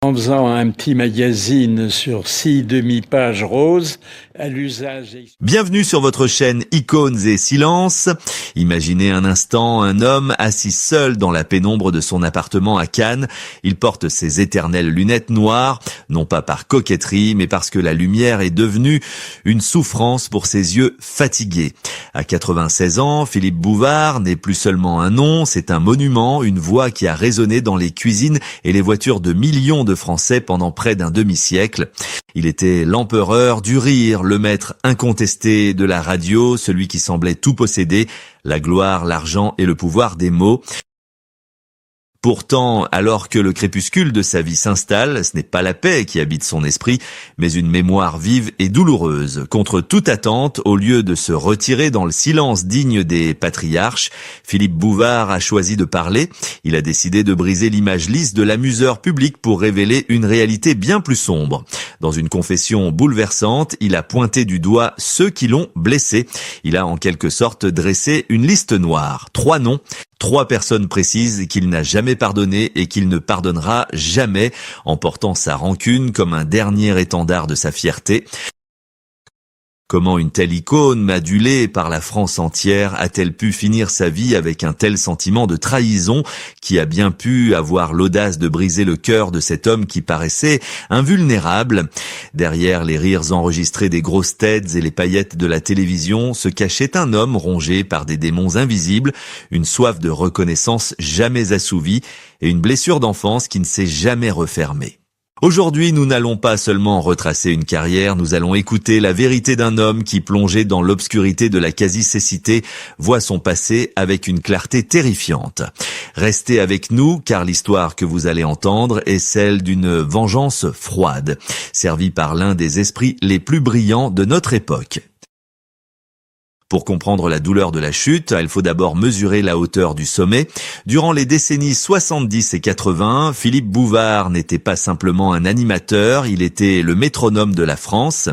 En faisant un petit magazine sur 6 demi-pages roses à l'usage. Bienvenue sur votre chaîne Icônes et Silences. Imaginez un instant un homme assis seul dans la pénombre de son appartement à Cannes. Il porte ses éternelles lunettes noires, non pas par coquetterie, mais parce que la lumière est devenue une souffrance pour ses yeux fatigués. À 96 ans, Philippe Bouvard n'est plus seulement un nom, c'est un monument, une voix qui a résonné dans les cuisines et les voitures de millions de Français pendant près d'un demi-siècle. Il était l'empereur du rire, le maître incontesté de la radio, celui qui semblait tout posséder, la gloire, l'argent et le pouvoir des mots. Pourtant, alors que le crépuscule de sa vie s'installe, ce n'est pas la paix qui habite son esprit, mais une mémoire vive et douloureuse. Contre toute attente, au lieu de se retirer dans le silence digne des patriarches, Philippe Bouvard a choisi de parler. Il a décidé de briser l'image lisse de l'amuseur public pour révéler une réalité bien plus sombre. Dans une confession bouleversante, il a pointé du doigt ceux qui l'ont blessé. Il a en quelque sorte dressé une liste noire. 3 noms. 3 personnes précises qu'il n'a jamais pardonnées et qu'il ne pardonnera jamais, en portant sa rancune comme un dernier étendard de sa fierté. Comment une telle icône, adulée par la France entière, a-t-elle pu finir sa vie avec un tel sentiment de trahison qui a bien pu avoir l'audace de briser le cœur de cet homme qui paraissait invulnérable? Derrière les rires enregistrés des grosses têtes et les paillettes de la télévision se cachait un homme rongé par des démons invisibles, une soif de reconnaissance jamais assouvie et une blessure d'enfance qui ne s'est jamais refermée. Aujourd'hui, nous n'allons pas seulement retracer une carrière, nous allons écouter la vérité d'un homme qui, plongé dans l'obscurité de la quasi-cécité, voit son passé avec une clarté terrifiante. Restez avec nous, car l'histoire que vous allez entendre est celle d'une vengeance froide, servie par l'un des esprits les plus brillants de notre époque. Pour comprendre la douleur de la chute, il faut d'abord mesurer la hauteur du sommet. Durant les décennies 70 et 80, Philippe Bouvard n'était pas simplement un animateur, il était le métronome de la France.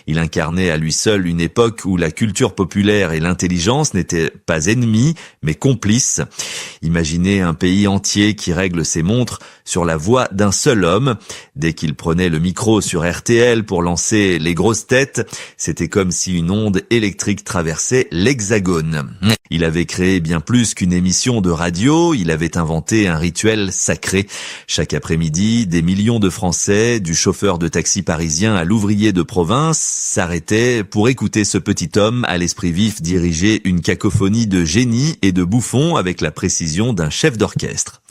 Il incarnait à lui seul une époque où la culture populaire et l'intelligence n'étaient pas ennemies, mais complices. Imaginez un pays entier qui règle ses montres sur la voix d'un seul homme. Dès qu'il prenait le micro sur RTL pour lancer les grosses têtes, c'était comme si une onde électrique traversait l'Hexagone. Il avait créé bien plus qu'une émission de radio, il avait inventé un rituel sacré. Chaque après-midi, des millions de Français, du chauffeur de taxi parisien à l'ouvrier de province, s'arrêtaient pour écouter ce petit homme à l'esprit vif diriger une cacophonie de génies et de bouffons avec la précision d'un chef d'orchestre.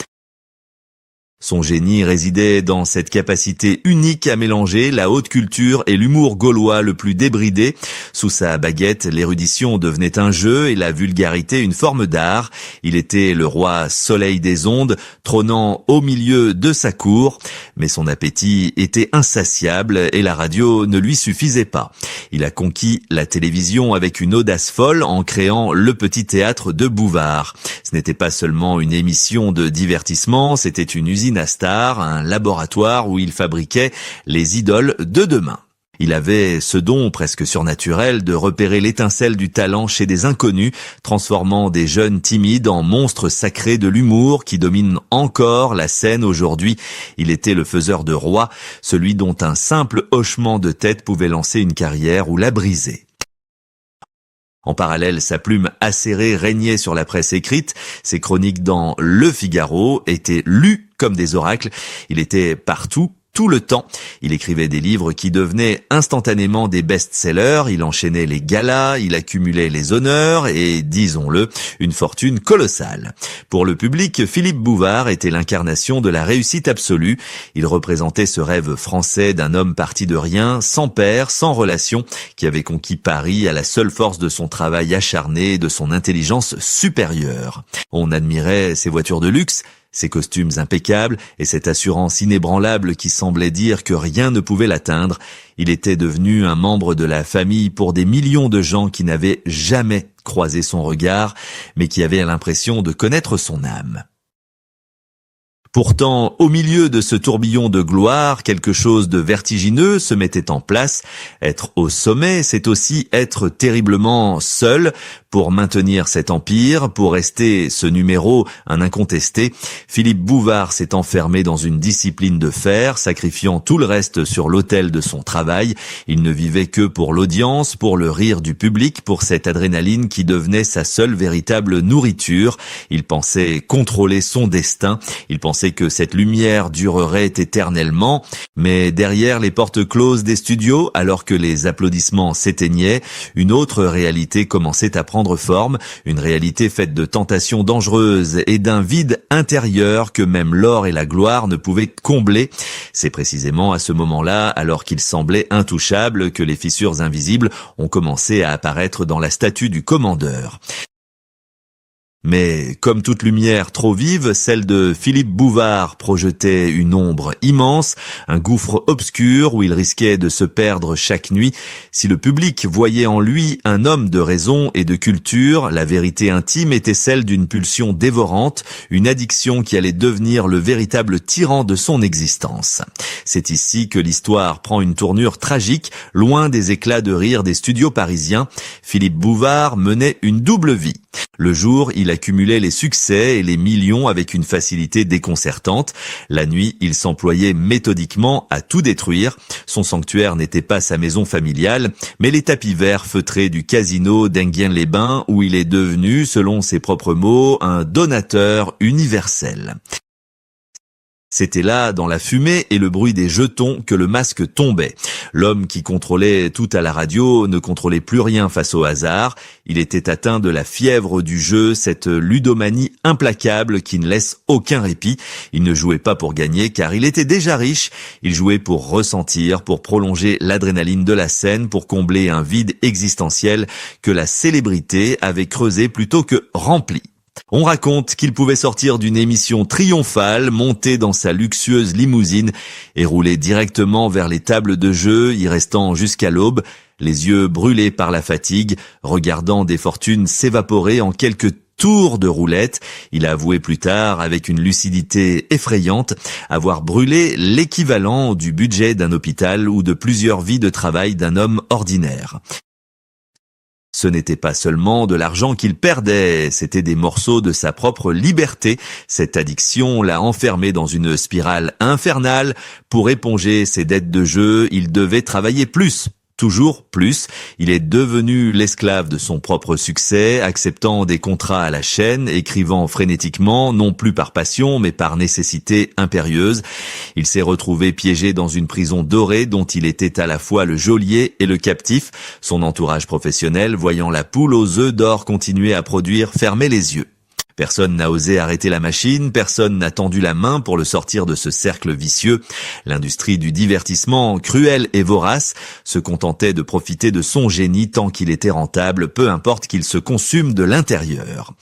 Son génie résidait dans cette capacité unique à mélanger la haute culture et l'humour gaulois le plus débridé. Sous sa baguette, l'érudition devenait un jeu et la vulgarité une forme d'art. Il était le roi soleil des ondes, trônant au milieu de sa cour. Mais son appétit était insatiable et la radio ne lui suffisait pas. Il a conquis la télévision avec une audace folle en créant le petit théâtre de Bouvard. Ce n'était pas seulement une émission de divertissement, c'était une usine à stars, un laboratoire où il fabriquait les idoles de demain. Il avait ce don presque surnaturel de repérer l'étincelle du talent chez des inconnus, transformant des jeunes timides en monstres sacrés de l'humour qui dominent encore la scène aujourd'hui. Il était le faiseur de rois, celui dont un simple hochement de tête pouvait lancer une carrière ou la briser. En parallèle, sa plume acérée régnait sur la presse écrite. Ses chroniques dans Le Figaro étaient lues comme des oracles. Il était partout, tout le temps. Il écrivait des livres qui devenaient instantanément des best-sellers. Il enchaînait les galas, il accumulait les honneurs et, disons-le, une fortune colossale. Pour le public, Philippe Bouvard était l'incarnation de la réussite absolue. Il représentait ce rêve français d'un homme parti de rien, sans père, sans relation, qui avait conquis Paris à la seule force de son travail acharné et de son intelligence supérieure. On admirait ses voitures de luxe, ses costumes impeccables et cette assurance inébranlable qui semblait dire que rien ne pouvait l'atteindre. Il était devenu un membre de la famille pour des millions de gens qui n'avaient jamais croisé son regard, mais qui avaient l'impression de connaître son âme. Pourtant, au milieu de ce tourbillon de gloire, quelque chose de vertigineux se mettait en place. Être au sommet, c'est aussi être terriblement seul pour maintenir cet empire, pour rester ce numéro, un incontesté. Philippe Bouvard s'est enfermé dans une discipline de fer, sacrifiant tout le reste sur l'autel de son travail. Il ne vivait que pour l'audience, pour le rire du public, pour cette adrénaline qui devenait sa seule véritable nourriture. Il pensait contrôler son destin. Il pensait que cette lumière durerait éternellement, mais derrière les portes closes des studios, alors que les applaudissements s'éteignaient, une autre réalité commençait à prendre forme, une réalité faite de tentations dangereuses et d'un vide intérieur que même l'or et la gloire ne pouvaient combler. C'est précisément à ce moment-là, alors qu'il semblait intouchable, que les fissures invisibles ont commencé à apparaître dans la statue du commandeur. Mais comme toute lumière trop vive, celle de Philippe Bouvard projetait une ombre immense, un gouffre obscur où il risquait de se perdre chaque nuit. Si le public voyait en lui un homme de raison et de culture, la vérité intime était celle d'une pulsion dévorante, une addiction qui allait devenir le véritable tyran de son existence. C'est ici que l'histoire prend une tournure tragique, loin des éclats de rire des studios parisiens. Philippe Bouvard menait une double vie. Le jour, il accumulait les succès et les millions avec une facilité déconcertante. La nuit, il s'employait méthodiquement à tout détruire. Son sanctuaire n'était pas sa maison familiale, mais les tapis verts feutrés du casino d'Enghien-les-Bains, où il est devenu, selon ses propres mots, un donateur universel. C'était là, dans la fumée et le bruit des jetons, que le masque tombait. L'homme qui contrôlait tout à la radio ne contrôlait plus rien face au hasard. Il était atteint de la fièvre du jeu, cette ludomanie implacable qui ne laisse aucun répit. Il ne jouait pas pour gagner car il était déjà riche. Il jouait pour ressentir, pour prolonger l'adrénaline de la scène, pour combler un vide existentiel que la célébrité avait creusé plutôt que rempli. On raconte qu'il pouvait sortir d'une émission triomphale, monter dans sa luxueuse limousine et rouler directement vers les tables de jeu, y restant jusqu'à l'aube, les yeux brûlés par la fatigue, regardant des fortunes s'évaporer en quelques tours de roulette. Il a avoué plus tard, avec une lucidité effrayante, avoir brûlé l'équivalent du budget d'un hôpital ou de plusieurs vies de travail d'un homme ordinaire. Ce n'était pas seulement de l'argent qu'il perdait, c'était des morceaux de sa propre liberté. Cette addiction l'a enfermé dans une spirale infernale. Pour éponger ses dettes de jeu, il devait travailler plus. Toujours plus, il est devenu l'esclave de son propre succès, acceptant des contrats à la chaîne, écrivant frénétiquement, non plus par passion, mais par nécessité impérieuse. Il s'est retrouvé piégé dans une prison dorée dont il était à la fois le geôlier et le captif. Son entourage professionnel, voyant la poule aux œufs d'or continuer à produire, fermait les yeux. Personne n'a osé arrêter la machine, personne n'a tendu la main pour le sortir de ce cercle vicieux. L'industrie du divertissement, cruelle et vorace, se contentait de profiter de son génie tant qu'il était rentable, peu importe qu'il se consume de l'intérieur.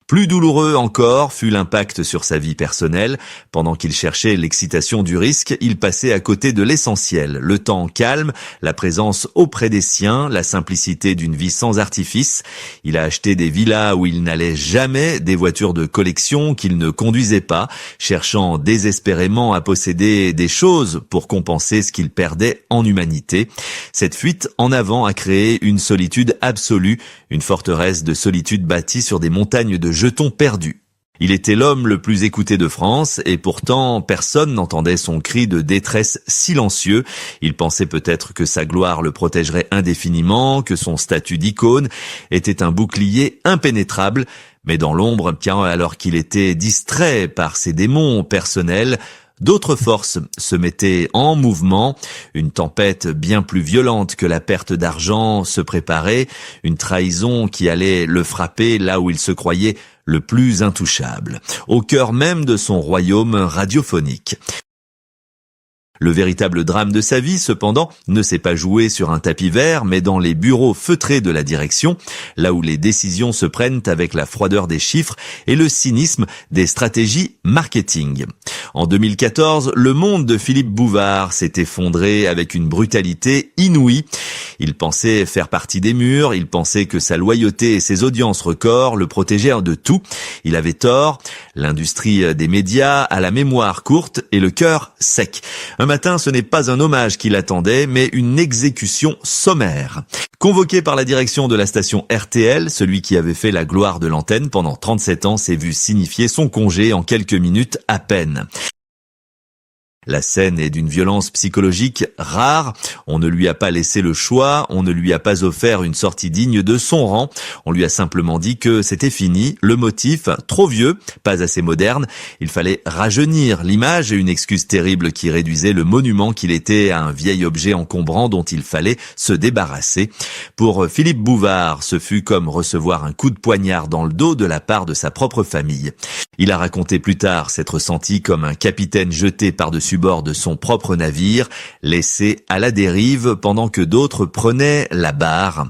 Plus douloureux encore fut l'impact sur sa vie personnelle. Pendant qu'il cherchait l'excitation du risque, il passait à côté de l'essentiel. Le temps calme, la présence auprès des siens, la simplicité d'une vie sans artifice. Il a acheté des villas où il n'allait jamais, des voitures de collection qu'il ne conduisait pas, cherchant désespérément à posséder des choses pour compenser ce qu'il perdait en humanité. Cette fuite en avant a créé une solitude absolue, une forteresse de solitude bâtie sur des montagnes de jetons perdus. Il était l'homme le plus écouté de France et pourtant personne n'entendait son cri de détresse silencieux. Il pensait peut-être que sa gloire le protégerait indéfiniment, que son statut d'icône était un bouclier impénétrable, mais dans l'ombre, bien alors qu'il était distrait par ses démons personnels, d'autres forces se mettaient en mouvement. Une tempête bien plus violente que la perte d'argent se préparait, une trahison qui allait le frapper là où il se croyait le plus intouchable, au cœur même de son royaume radiophonique. Le véritable drame de sa vie, cependant, ne s'est pas joué sur un tapis vert, mais dans les bureaux feutrés de la direction, là où les décisions se prennent avec la froideur des chiffres et le cynisme des stratégies marketing. En 2014, le monde de Philippe Bouvard s'est effondré avec une brutalité inouïe. Il pensait faire partie des murs, il pensait que sa loyauté et ses audiences records le protégèrent de tout. Il avait tort, l'industrie des médias a la mémoire courte et le cœur sec. Un matin, ce n'est pas un hommage qu'il attendait, mais une exécution sommaire. Convoqué par la direction de la station RTL, celui qui avait fait la gloire de l'antenne pendant 37 ans s'est vu signifier son congé en quelques minutes à peine. La scène est d'une violence psychologique rare. On ne lui a pas laissé le choix, on ne lui a pas offert une sortie digne de son rang. On lui a simplement dit que c'était fini. Le motif, trop vieux, pas assez moderne. Il fallait rajeunir l'image et une excuse terrible qui réduisait le monument qu'il était à un vieil objet encombrant dont il fallait se débarrasser. Pour Philippe Bouvard, ce fut comme recevoir un coup de poignard dans le dos de la part de sa propre famille. Il a raconté plus tard s'être senti comme un capitaine jeté par-dessus bord de son propre navire, laissé à la dérive pendant que d'autres prenaient la barre.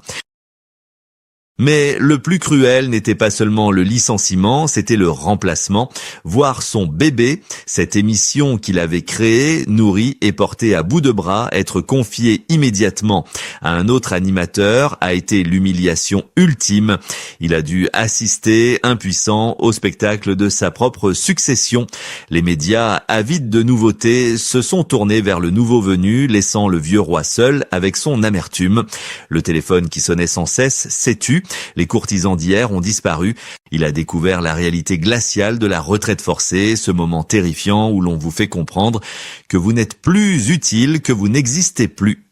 Mais le plus cruel n'était pas seulement le licenciement, c'était le remplacement. Voir son bébé, cette émission qu'il avait créée, nourrie et portée à bout de bras, être confiée immédiatement à un autre animateur a été l'humiliation ultime. Il a dû assister, impuissant, au spectacle de sa propre succession. Les médias, avides de nouveautés, se sont tournés vers le nouveau venu, laissant le vieux roi seul avec son amertume. Le téléphone qui sonnait sans cesse s'est tu. Les courtisans d'hier ont disparu. Il a découvert la réalité glaciale de la retraite forcée, ce moment terrifiant où l'on vous fait comprendre que vous n'êtes plus utile, que vous n'existez plus.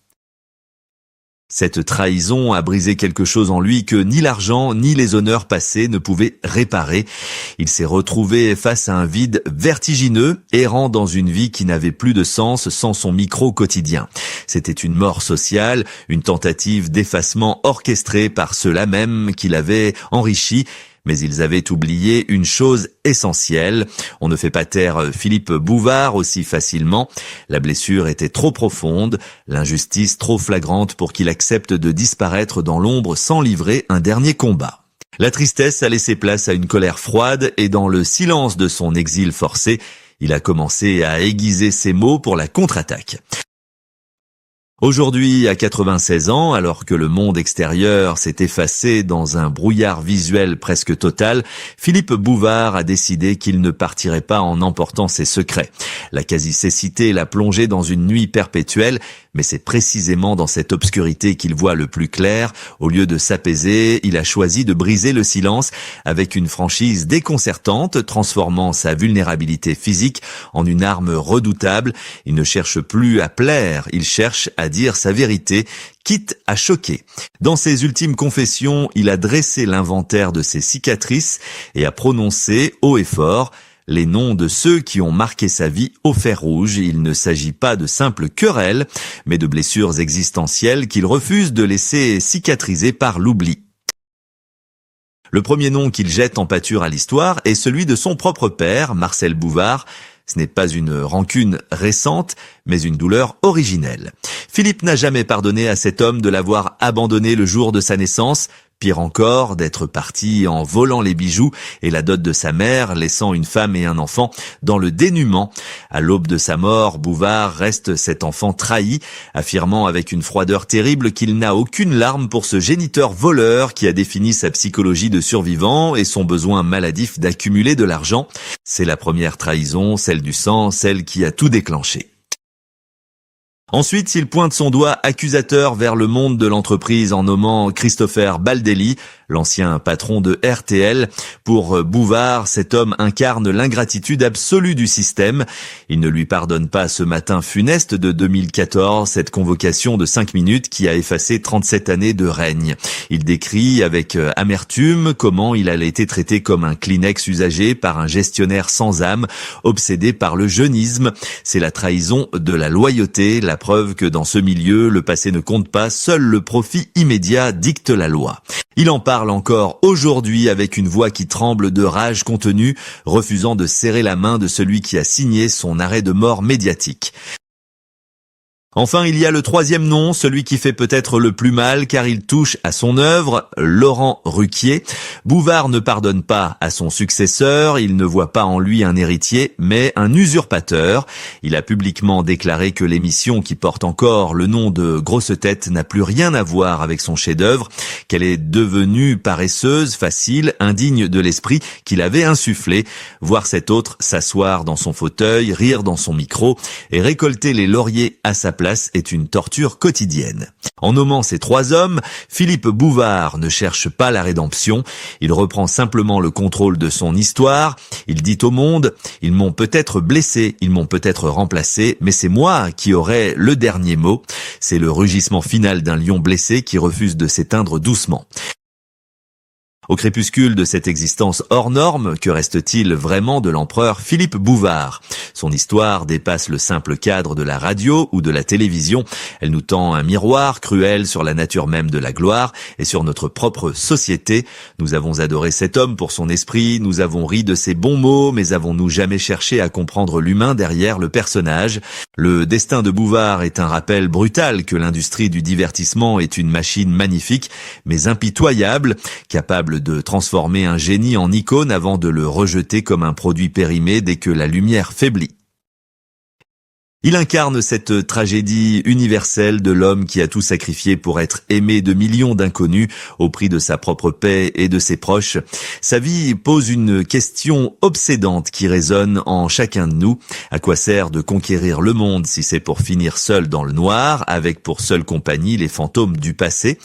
Cette trahison a brisé quelque chose en lui que ni l'argent ni les honneurs passés ne pouvaient réparer. Il s'est retrouvé face à un vide vertigineux, errant dans une vie qui n'avait plus de sens sans son micro quotidien. C'était une mort sociale, une tentative d'effacement orchestrée par ceux-là même qui l'avaient enrichi. Mais ils avaient oublié une chose essentielle. On ne fait pas taire Philippe Bouvard aussi facilement. La blessure était trop profonde, l'injustice trop flagrante pour qu'il accepte de disparaître dans l'ombre sans livrer un dernier combat. La tristesse a laissé place à une colère froide et dans le silence de son exil forcé, il a commencé à aiguiser ses mots pour la contre-attaque. Aujourd'hui, à 96 ans, alors que le monde extérieur s'est effacé dans un brouillard visuel presque total, Philippe Bouvard a décidé qu'il ne partirait pas en emportant ses secrets. La quasi-cécité l'a plongé dans une nuit perpétuelle, mais c'est précisément dans cette obscurité qu'il voit le plus clair. Au lieu de s'apaiser, il a choisi de briser le silence avec une franchise déconcertante, transformant sa vulnérabilité physique en une arme redoutable. Il ne cherche plus à plaire, il cherche à dire sa vérité, quitte à choquer. Dans ses ultimes confessions, il a dressé l'inventaire de ses cicatrices et a prononcé haut et fort les noms de ceux qui ont marqué sa vie au fer rouge. Il ne s'agit pas de simples querelles, mais de blessures existentielles qu'il refuse de laisser cicatriser par l'oubli. Le premier nom qu'il jette en pâture à l'histoire est celui de son propre père, Marcel Bouvard. Ce n'est pas une rancune récente, mais une douleur originelle. Philippe n'a jamais pardonné à cet homme de l'avoir abandonné le jour de sa naissance. Pire encore, d'être parti en volant les bijoux et la dot de sa mère, laissant une femme et un enfant dans le dénuement. À l'aube de sa mort, Bouvard reste cet enfant trahi, affirmant avec une froideur terrible qu'il n'a aucune larme pour ce géniteur voleur qui a défini sa psychologie de survivant et son besoin maladif d'accumuler de l'argent. C'est la première trahison, celle du sang, celle qui a tout déclenché. Ensuite, il pointe son doigt accusateur vers le monde de l'entreprise en nommant Christopher Baldelli, l'ancien patron de RTL. Pour Bouvard, cet homme incarne l'ingratitude absolue du système. Il ne lui pardonne pas ce matin funeste de 2014, cette convocation de 5 minutes qui a effacé 37 années de règne. Il décrit avec amertume comment il a été traité comme un Kleenex usagé par un gestionnaire sans âme, obsédé par le jeunisme. C'est la trahison de la loyauté, la preuve que dans ce milieu, le passé ne compte pas, seul le profit immédiat dicte la loi. Il en parle encore aujourd'hui avec une voix qui tremble de rage contenue, refusant de serrer la main de celui qui a signé son arrêt de mort médiatique. Enfin, il y a le troisième nom, celui qui fait peut-être le plus mal car il touche à son œuvre, Laurent Ruquier. Bouvard ne pardonne pas à son successeur, il ne voit pas en lui un héritier, mais un usurpateur. Il a publiquement déclaré que l'émission qui porte encore le nom de Grosse Tête n'a plus rien à voir avec son chef-d'œuvre, qu'elle est devenue paresseuse, facile, indigne de l'esprit qu'il avait insufflé. Voir cet autre s'asseoir dans son fauteuil, rire dans son micro et récolter les lauriers à sa place est une torture quotidienne. En nommant ces trois hommes, Philippe Bouvard ne cherche pas la rédemption, il reprend simplement le contrôle de son histoire, il dit au monde « Ils m'ont peut-être blessé, ils m'ont peut-être remplacé, mais c'est moi qui aurai le dernier mot ». C'est le rugissement final d'un lion blessé qui refuse de s'éteindre doucement. Au crépuscule de cette existence hors norme, que reste-t-il vraiment de l'empereur Philippe Bouvard ? Son histoire dépasse le simple cadre de la radio ou de la télévision. Elle nous tend un miroir cruel sur la nature même de la gloire et sur notre propre société. Nous avons adoré cet homme pour son esprit, nous avons ri de ses bons mots, mais avons-nous jamais cherché à comprendre l'humain derrière le personnage ? Le destin de Bouvard est un rappel brutal que l'industrie du divertissement est une machine magnifique, mais impitoyable, capable de transformer un génie en icône avant de le rejeter comme un produit périmé dès que la lumière faiblit. Il incarne cette tragédie universelle de l'homme qui a tout sacrifié pour être aimé de millions d'inconnus au prix de sa propre paix et de ses proches. Sa vie pose une question obsédante qui résonne en chacun de nous. À quoi sert de conquérir le monde si c'est pour finir seul dans le noir, avec pour seule compagnie les fantômes du passé ?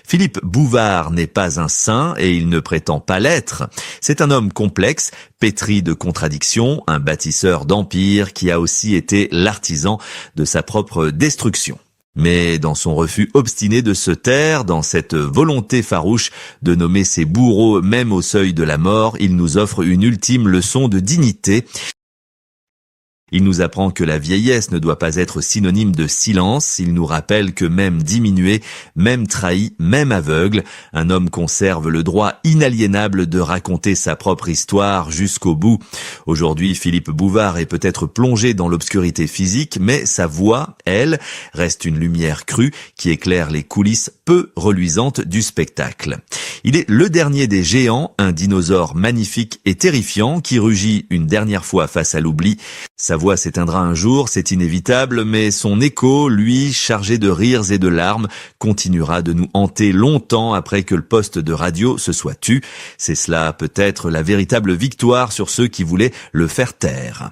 Philippe Bouvard n'est pas un saint et il ne prétend pas l'être. C'est un homme complexe, pétri de contradictions, un bâtisseur d'empire qui a aussi été l'artisan de sa propre destruction. Mais dans son refus obstiné de se taire, dans cette volonté farouche de nommer ses bourreaux même au seuil de la mort, il nous offre une ultime leçon de dignité. Il nous apprend que la vieillesse ne doit pas être synonyme de silence. Il nous rappelle que même diminué, même trahi, même aveugle, un homme conserve le droit inaliénable de raconter sa propre histoire jusqu'au bout. Aujourd'hui, Philippe Bouvard est peut-être plongé dans l'obscurité physique, mais sa voix, elle, reste une lumière crue qui éclaire les coulisses peu reluisantes du spectacle. Il est le dernier des géants, un dinosaure magnifique et terrifiant qui rugit une dernière fois face à l'oubli. Sa voix s'éteindra un jour, c'est inévitable, mais son écho, lui, chargé de rires et de larmes, continuera de nous hanter longtemps après que le poste de radio se soit tu. C'est cela peut-être la véritable victoire sur ceux qui voulaient le faire taire.